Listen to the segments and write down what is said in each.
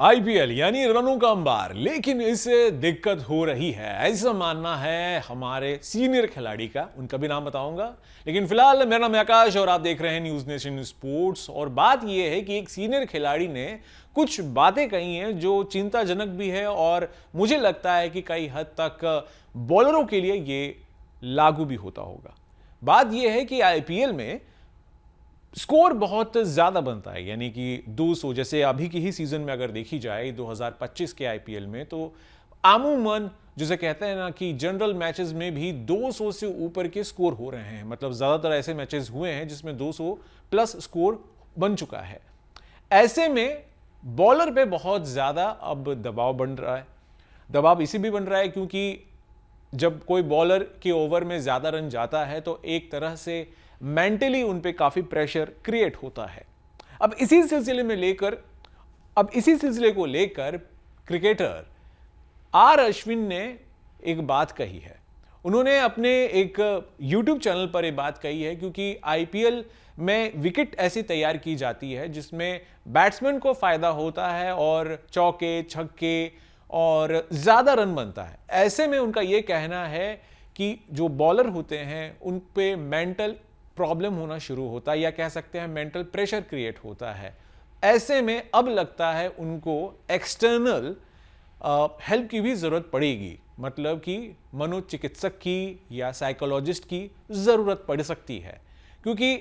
IPL यानी रनों का अंबार, लेकिन इससे दिक्कत हो रही है, ऐसा मानना है हमारे सीनियर खिलाड़ी का। उनका भी नाम बताऊंगा, लेकिन फिलहाल मेरा नाम आकाश और आप देख रहे हैं न्यूज नेशन स्पोर्ट्स। और बात यह है कि एक सीनियर खिलाड़ी ने कुछ बातें कही हैं जो चिंताजनक भी है और मुझे लगता है कि कई हद तक बॉलरों के लिए ये लागू भी होता होगा। बात यह है कि आईपीएल में स्कोर बहुत ज़्यादा बनता है, यानी कि 200, जैसे अभी की ही सीज़न में अगर देखी जाए 2025 के आईपीएल में, तो आमूमन जिसे कहते हैं ना कि जनरल मैचेस में भी 200 से ऊपर के स्कोर हो रहे हैं। मतलब ज़्यादातर ऐसे मैचेस हुए हैं जिसमें 200 प्लस स्कोर बन चुका है। ऐसे में बॉलर पे बहुत ज़्यादा अब दबाव बन रहा है। दबाव इसी भी बन रहा है क्योंकि जब कोई बॉलर के ओवर में ज़्यादा रन जाता है तो एक तरह से मेंटली उन पे काफ़ी प्रेशर क्रिएट होता है। अब इसी सिलसिले को लेकर क्रिकेटर आर अश्विन ने एक बात कही है। उन्होंने अपने एक यूट्यूब चैनल पर एक बात कही है, क्योंकि आईपीएल में विकेट ऐसी तैयार की जाती है जिसमें बैट्समैन को फायदा होता है और चौके छक्के और ज़्यादा रन बनता है। ऐसे में उनका यह कहना है कि जो बॉलर होते हैं उन पे मेंटल प्रॉब्लम होना शुरू होता है, या कह सकते हैं मेंटल प्रेशर क्रिएट होता है। ऐसे में अब लगता है उनको एक्सटर्नल हेल्प की भी ज़रूरत पड़ेगी, मतलब कि मनोचिकित्सक की या साइकोलॉजिस्ट की ज़रूरत पड़ सकती है। क्योंकि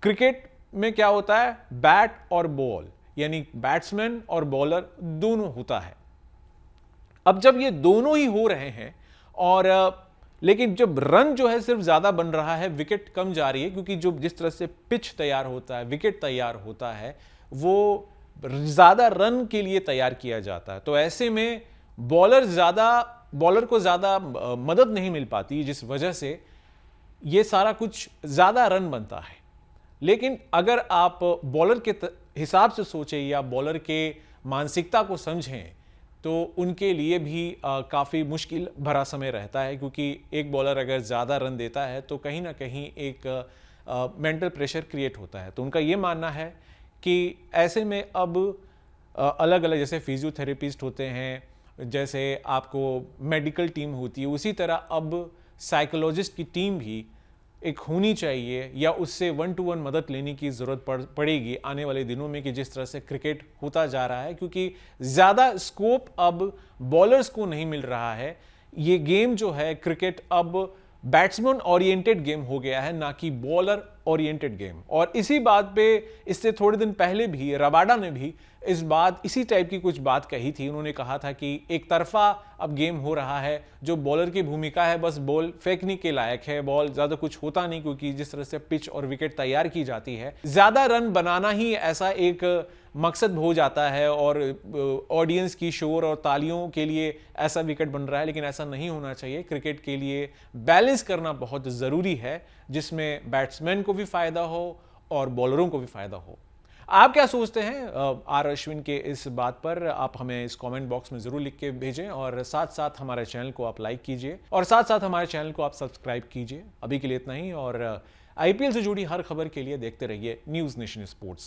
क्रिकेट में क्या होता है, बैट और बॉल, यानी बैट्समैन और बॉलर दोनों होता है। अब जब ये दोनों ही हो रहे हैं और लेकिन जब रन जो है सिर्फ ज्यादा बन रहा है, विकेट कम जा रही है, क्योंकि जो जिस तरह से पिच तैयार होता है, विकेट तैयार होता है, वो ज्यादा रन के लिए तैयार किया जाता है। तो ऐसे में बॉलर को ज्यादा मदद नहीं मिल पाती, जिस वजह से ये सारा कुछ ज्यादा रन बनता है। लेकिन अगर आप बॉलर के हिसाब से सोचें या बॉलर के मानसिकता को समझें तो उनके लिए भी काफ़ी मुश्किल भरा समय रहता है, क्योंकि एक बॉलर अगर ज़्यादा रन देता है तो कहीं ना कहीं एक मेंटल प्रेशर क्रिएट होता है। तो उनका ये मानना है कि ऐसे में अब अलग अलग जैसे फिजियोथेरेपिस्ट होते हैं, जैसे आपको मेडिकल टीम होती है, उसी तरह अब साइकोलॉजिस्ट की टीम भी एक होनी चाहिए, या उससे 1-to-1 मदद लेने की ज़रूरत पड़ेगी आने वाले दिनों में, कि जिस तरह से क्रिकेट होता जा रहा है। क्योंकि ज़्यादा स्कोप अब बॉलर्स को नहीं मिल रहा है। ये गेम जो है क्रिकेट अब बैट्समैन ओरिएंटेड गेम हो गया है, ना कि बॉलर ओरिएंटेड गेम। और इसी बात पे इससे थोड़े दिन पहले भी रबाडा ने भी इसी टाइप की कुछ बात कही थी। उन्होंने कहा था कि एक तरफा अब गेम हो रहा है, जो बॉलर की भूमिका है बस बॉल फेंकने के लायक है, बॉल ज़्यादा कुछ होता नहीं, क्योंकि जिस तरह से पिच और विकेट तैयार की जाती है, ज़्यादा रन बनाना ही ऐसा एक मकसद हो जाता है और ऑडियंस की शोर और तालियों के लिए ऐसा विकेट बन रहा है। लेकिन ऐसा नहीं होना चाहिए। क्रिकेट के लिए बैलेंस करना बहुत ज़रूरी है, जिसमें बैट्समैन को भी फ़ायदा हो और बॉलरों को भी फ़ायदा हो। आप क्या सोचते हैं आर अश्विन के इस बात पर? आप हमें इस कमेंट बॉक्स में ज़रूर लिख के भेजें, और साथ साथ हमारे चैनल को आप लाइक कीजिए और साथ साथ हमारे चैनल को आप सब्सक्राइब कीजिए। अभी के लिए इतना ही, और आईपीएल से जुड़ी हर खबर के लिए देखते रहिए न्यूज़ नेशन स्पोर्ट्स।